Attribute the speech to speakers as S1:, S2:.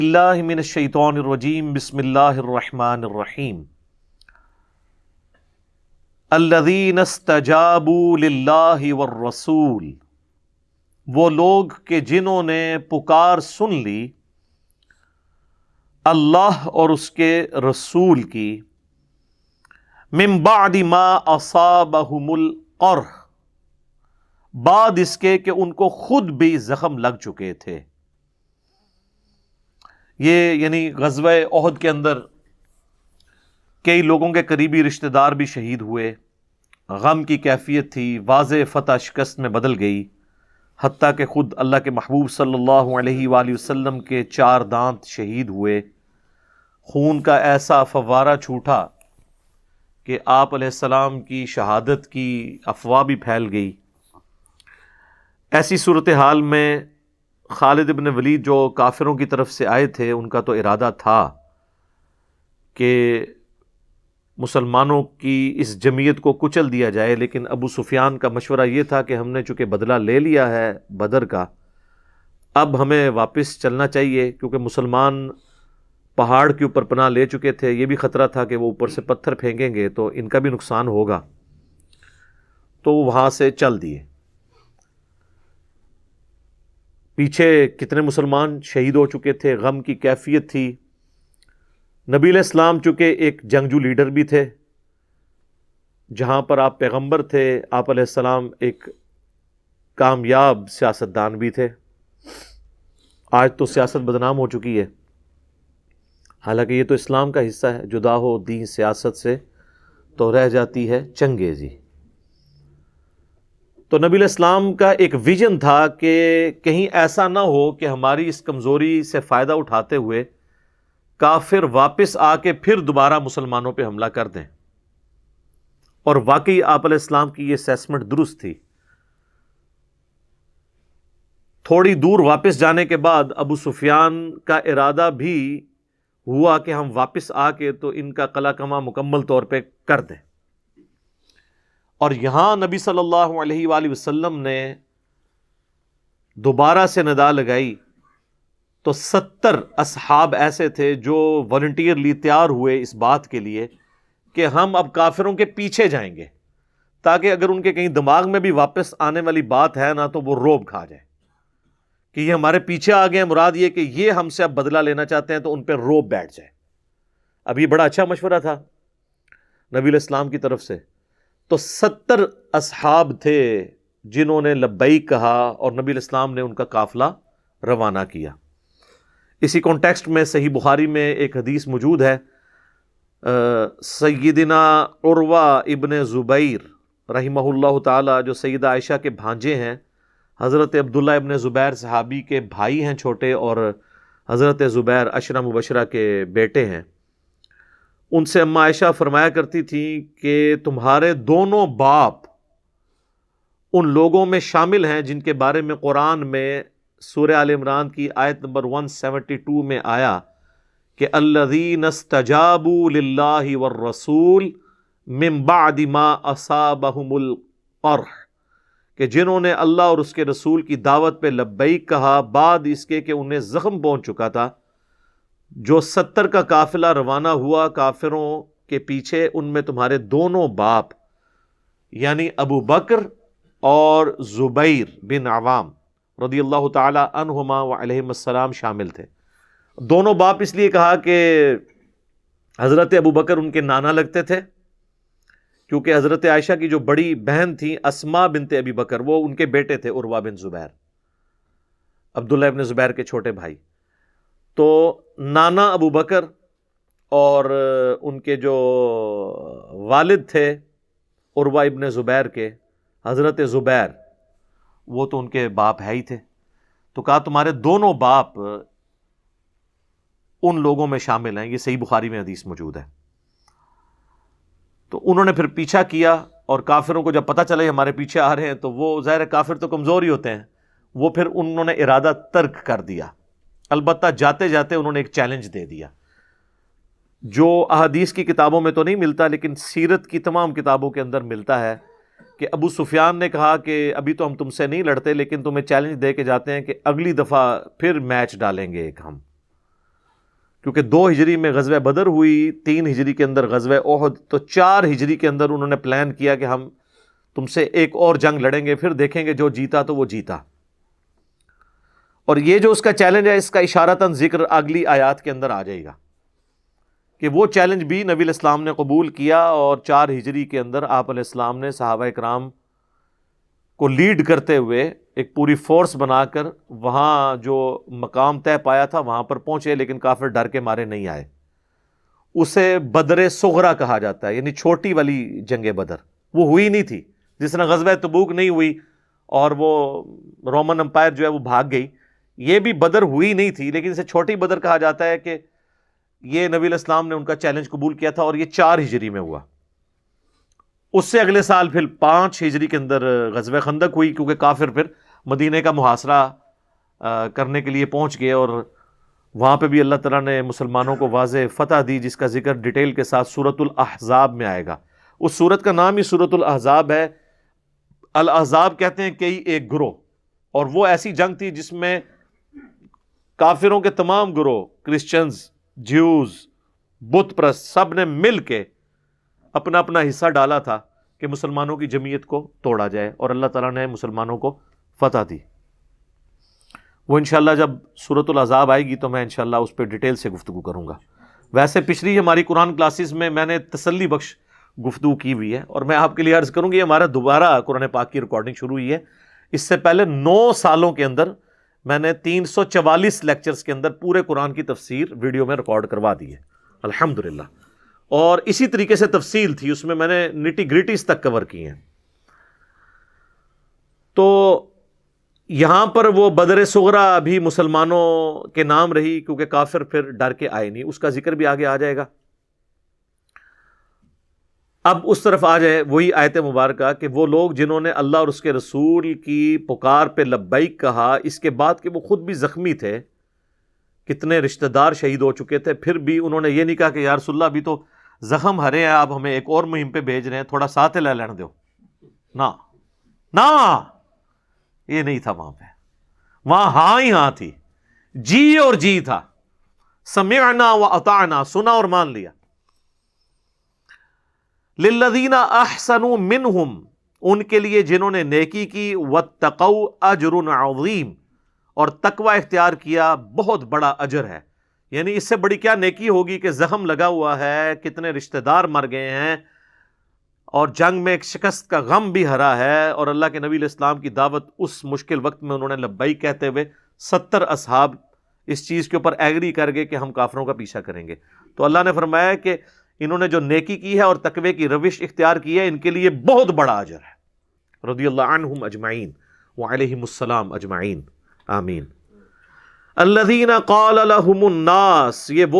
S1: اللہ من الشیطان الرجیم بسم اللہ الرحمن الرحیم الذین استجابوا للہ والرسول، وہ لوگ کہ جنہوں نے پکار سن لی اللہ اور اس کے رسول کی، من بعد ما اصابہم القرح، بعد اس کے کہ ان کو خود بھی زخم لگ چکے تھے۔ یہ یعنی غزوہ احد کے اندر کئی لوگوں کے قریبی رشتہ دار بھی شہید ہوئے، غم کی کیفیت تھی، واضح فتح شکست میں بدل گئی، حتیٰ کہ خود اللہ کے محبوب صلی اللہ علیہ وآلہ وسلم کے 4 دانت شہید ہوئے، خون کا ایسا فوارہ چھوٹا کہ آپ علیہ السلام کی شہادت کی افواہ بھی پھیل گئی۔ ایسی صورتحال میں خالد ابن ولید جو کافروں کی طرف سے آئے تھے، ان کا تو ارادہ تھا کہ مسلمانوں کی اس جمعیت کو کچل دیا جائے، لیکن ابو سفیان کا مشورہ یہ تھا کہ ہم نے چونکہ بدلہ لے لیا ہے بدر کا، اب ہمیں واپس چلنا چاہیے، کیونکہ مسلمان پہاڑ کے اوپر پناہ لے چکے تھے، یہ بھی خطرہ تھا کہ وہ اوپر سے پتھر پھینکیں گے تو ان کا بھی نقصان ہوگا، تو وہ وہاں سے چل دیے۔ پیچھے کتنے مسلمان شہید ہو چکے تھے، غم کی کیفیت تھی۔ نبی علیہ السلام چونکہ ایک جنگجو لیڈر بھی تھے، جہاں پر آپ پیغمبر تھے، آپ علیہ السلام ایک کامیاب سیاستدان بھی تھے۔ آج تو سیاست بدنام ہو چکی ہے، حالانکہ یہ تو اسلام کا حصہ ہے، جدا ہو دین سیاست سے تو رہ جاتی ہے چنگیزی۔ تو نبی علیہ السلام کا ایک ویژن تھا کہ کہیں ایسا نہ ہو کہ ہماری اس کمزوری سے فائدہ اٹھاتے ہوئے کافر واپس آ کے پھر دوبارہ مسلمانوں پہ حملہ کر دیں، اور واقعی آپ علیہ السلام کی یہ اسیسمنٹ درست تھی۔ تھوڑی دور واپس جانے کے بعد ابو سفیان کا ارادہ بھی ہوا کہ ہم واپس آ کے تو ان کا قلعہ کما مکمل طور پہ کر دیں، اور یہاں نبی صلی اللہ علیہ وآلہ وسلم نے دوبارہ سے ندا لگائی تو 70 اصحاب ایسے تھے جو والنٹیئرلی تیار ہوئے اس بات کے لیے کہ ہم اب کافروں کے پیچھے جائیں گے، تاکہ اگر ان کے کہیں دماغ میں بھی واپس آنے والی بات ہے نا تو وہ روب کھا جائے کہ یہ ہمارے پیچھے آ گئے ہیں، مراد یہ کہ یہ ہم سے اب بدلہ لینا چاہتے ہیں، تو ان پہ روب بیٹھ جائے۔ اب یہ بڑا اچھا مشورہ تھا نبی علیہ السلام کی طرف سے۔ تو 70 اصحاب تھے جنہوں نے لبیک کہا، اور نبی علیہ السلام نے ان کا قافلہ روانہ کیا۔ اسی کانٹیکسٹ میں صحیح بخاری میں ایک حدیث موجود ہے، سیدنا عروہ ابن زبیر رحمہ اللہ تعالی، جو سیدہ عائشہ کے بھانجے ہیں، حضرت عبداللہ ابن زبیر صحابی کے بھائی ہیں چھوٹے، اور حضرت زبیر عشرہ مبشرہ کے بیٹے ہیں۔ ان سے اماں عائشہ فرمایا کرتی تھی کہ تمہارے دونوں باپ ان لوگوں میں شامل ہیں جن کے بارے میں قرآن میں سورہ آل عمران کی آیت نمبر 172 میں آیا کہ الذین استجابوا للہ والرسول من بعد ما اصابہم القرح، کہ جنہوں نے اللہ اور اس کے رسول کی دعوت پہ لبیک کہا بعد اس کے کہ انہیں زخم پہنچ چکا تھا۔ جو 70 کا قافلہ روانہ ہوا کافروں کے پیچھے، ان میں تمہارے دونوں باپ یعنی ابو بکر اور زبیر بن عوام رضی اللہ تعالی عنہما وعلیہم السلام شامل تھے۔ دونوں باپ اس لیے کہا کہ حضرت ابو بکر ان کے نانا لگتے تھے، کیونکہ حضرت عائشہ کی جو بڑی بہن تھی اسماء بنت ابی بکر، وہ ان کے بیٹے تھے عروہ بن زبیر، عبداللہ ابن زبیر کے چھوٹے بھائی۔ تو نانا ابو بکر اور ان کے جو والد تھے عروہ ابن زبیر کے، حضرت زبیر، وہ تو ان کے باپ ہے ہی تھے، تو کہا تمہارے دونوں باپ ان لوگوں میں شامل ہیں۔ یہ صحیح بخاری میں حدیث موجود ہے۔ تو انہوں نے پھر پیچھا کیا، اور کافروں کو جب پتہ چلا یہ ہمارے پیچھے آ رہے ہیں تو وہ ظاہر کافر تو کمزور ہی ہوتے ہیں، وہ پھر انہوں نے ارادہ ترک کر دیا۔ البتہ جاتے جاتے انہوں نے ایک چیلنج دے دیا، جو احادیث کی کتابوں میں تو نہیں ملتا لیکن سیرت کی تمام کتابوں کے اندر ملتا ہے، کہ ابو سفیان نے کہا کہ ابھی تو ہم تم سے نہیں لڑتے، لیکن تمہیں چیلنج دے کے جاتے ہیں کہ اگلی دفعہ پھر میچ ڈالیں گے ایک ہم، کیونکہ 2 ہجری میں غزوہ بدر ہوئی، 3 ہجری کے اندر غزوہ احد، تو 4 ہجری کے اندر انہوں نے پلان کیا کہ ہم تم سے ایک اور جنگ لڑیں گے، پھر دیکھیں گے جو جیتا تو وہ جیتا۔ اور یہ جو اس کا چیلنج ہے، اس کا اشارتاً ذکر اگلی آیات کے اندر آ جائے گا کہ وہ چیلنج بھی نبی علیہ السلام نے قبول کیا، اور 4 ہجری کے اندر آپ علیہ السلام نے صحابہ کرام کو لیڈ کرتے ہوئے ایک پوری فورس بنا کر وہاں جو مقام طے پایا تھا وہاں پر پہنچے، لیکن کافر ڈر کے مارے نہیں آئے۔ اسے بدر صغرا کہا جاتا ہے، یعنی چھوٹی والی جنگ بدر، وہ ہوئی نہیں تھی، جس طرح غزوہ تبوک نہیں ہوئی اور وہ رومن امپائر جو ہے وہ بھاگ گئی، یہ بھی بدر ہوئی نہیں تھی، لیکن اسے چھوٹی بدر کہا جاتا ہے کہ یہ نبی علیہ السلام نے ان کا چیلنج قبول کیا تھا، اور یہ 4 ہجری میں ہوا۔ اس سے اگلے سال پھر 5 ہجری کے اندر غزوہ خندق ہوئی، کیونکہ کافر پھر مدینہ کا محاصرہ کرنے کے لیے پہنچ گئے، اور وہاں پہ بھی اللہ تعالیٰ نے مسلمانوں کو واضح فتح دی، جس کا ذکر ڈیٹیل کے ساتھ سورۃ الاحزاب میں آئے گا۔ اس سورت کا نام ہی سورۃ الاحزاب ہے۔ الاحزاب کہتے ہیں کئی ایک گروہ، اور وہ ایسی جنگ تھی جس میں کافروں کے تمام گروہ، کرسچنز، جیوز، بت پرست، سب نے مل کے اپنا اپنا حصہ ڈالا تھا کہ مسلمانوں کی جمعیت کو توڑا جائے، اور اللہ تعالیٰ نے مسلمانوں کو فتح دی۔ وہ انشاءاللہ جب سورۃ الاحزاب آئے گی تو میں انشاءاللہ اس پہ ڈیٹیل سے گفتگو کروں گا۔ ویسے پچھلی ہماری قرآن کلاسز میں نے تسلی بخش گفتگو کی ہوئی ہے، اور میں آپ کے لیے عرض کروں گی ہمارا دوبارہ قرآن پاک کی ریکارڈنگ شروع ہوئی ہے۔ اس سے پہلے 9 سالوں کے اندر میں نے 344 لیکچرز کے اندر پورے قرآن کی تفسیر ویڈیو میں ریکارڈ کروا دی ہے الحمدللہ، اور اسی طریقے سے تفصیل تھی اس میں نے نٹی گریٹیز تک کور کی ہیں۔ تو یہاں پر وہ بدر صغرا بھی مسلمانوں کے نام رہی، کیونکہ کافر پھر ڈر کے آئے نہیں، اس کا ذکر بھی آگے آ جائے گا۔ اب اس طرف آ جائے وہی آیت مبارکہ کہ وہ لوگ جنہوں نے اللہ اور اس کے رسول کی پکار پہ لبیک کہا، اس کے بعد کہ وہ خود بھی زخمی تھے، کتنے رشتہ دار شہید ہو چکے تھے، پھر بھی انہوں نے یہ نہیں کہا کہ یا رسول اللہ ابھی تو زخم ہرے ہیں، آپ ہمیں ایک اور مہم پہ بھیج رہے ہیں، تھوڑا ساتھ لے لینے دو۔ نہ یہ نہیں تھا وہاں پہ، وہاں ہاں ہی ہاں تھی، جی اور جی تھا، سمعنا و اطعنا، سنا اور مان لیا۔ للذین احسنوا منہم، ان کے لیے جنہوں نے نیکی کی، واتقوا اجر عظیم، اور تقوی اختیار کیا، بہت اجر اجر ہے۔ یعنی اس سے بڑی کیا نیکی ہوگی کہ زخم لگا ہوا ہے، کتنے رشتہ دار مر گئے ہیں، اور جنگ میں ایک شکست کا غم بھی ہرا ہے، اور اللہ کے نبی علیہ السلام کی دعوت اس مشکل وقت میں انہوں نے لبیک کہتے ہوئے 70 اصحاب اس چیز کے اوپر ایگری کر گئے کہ ہم کافروں کا پیچھا کریں گے۔ تو اللہ نے فرمایا کہ انہوں نے جو نیکی کی ہے اور تقوی کی روش اختیار کی ہے، ان کے لیے بہت بڑا اجر ہے۔ رضی اللہ عنہم اجمعین وعلیہم السلام اجمعین، آمین۔ الذین قال لهم الناس، یہ وہ